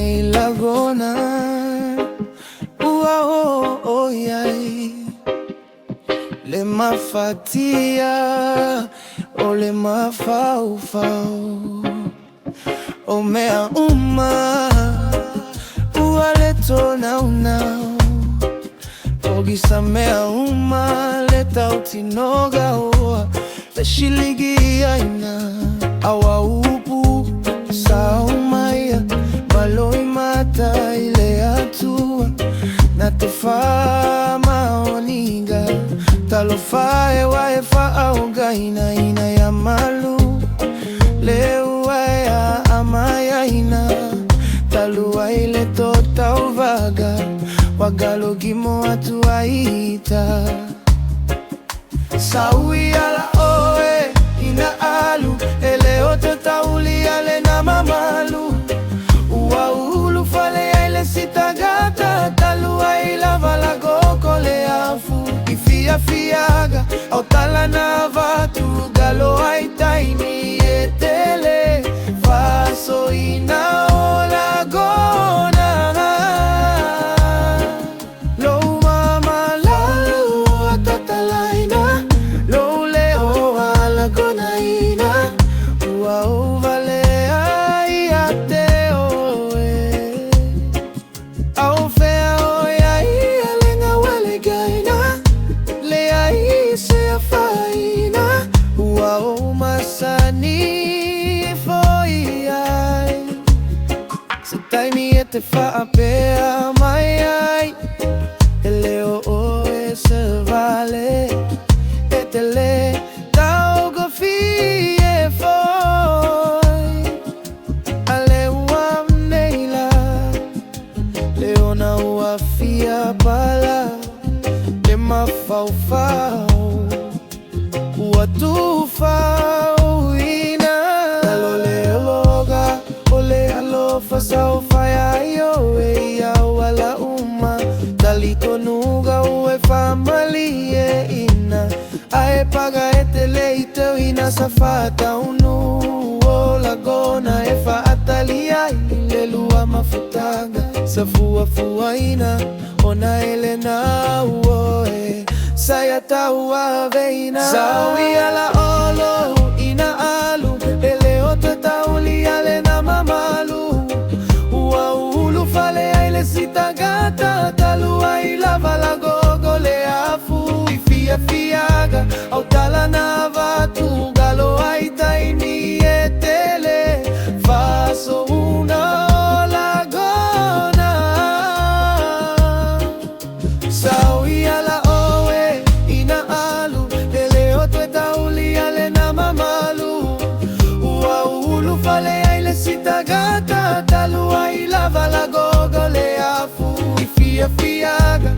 nei lagona. Oh, yai. Le mafatia o le mafaufau o mea ua le tonau o gisa mea le tautinoga oa le shiligi aina awa upu sa umaia maloi mata ile atua na te wha maoniga talo wha e wae wha auga ina ya malu leu wae a amaya ina talu ai le totau vaga wagalo gimo atu aita saui ala oe ina alu ele oto taulia LENA mamalu ua ulu fale ai le sitagata talu ai lava la goko le afu ifia fiaga au tala na vatu galo ai taini etele faso ina ola gona lo mama lalu atatalaina lo leo ala gona ina ua uvale ai ateo au fea oia ia lenga wale gaina le ai se faina ua o masani foi ai se taimi e te whaapea mai ai e leo o e se vale e te le tau gofi e foi a leo neila leo na ua fia pala le mafaufau ua tufau ina talo le loga o le alofa sau faya yo e ia wala taliko nuga ue famali e ina ae paga e te leiteu ina safata unu o lagona e faatalia i le lua mafutaga safua fua ina ona LENA uoe saya tau aveina saui ala olo ina alu ele oto TAULIA LENA mamalu ua ulu fale ai le sitagata talu ai lava la gogo le afu ifia fiaga au tala na vatu galo ai taini etele faso una ola gona saui ala oe ina alu ele oto TAULIA LENA mamalu ua ulu fale ai le sitagata talu ai lava la gogo le afu ifia fiaga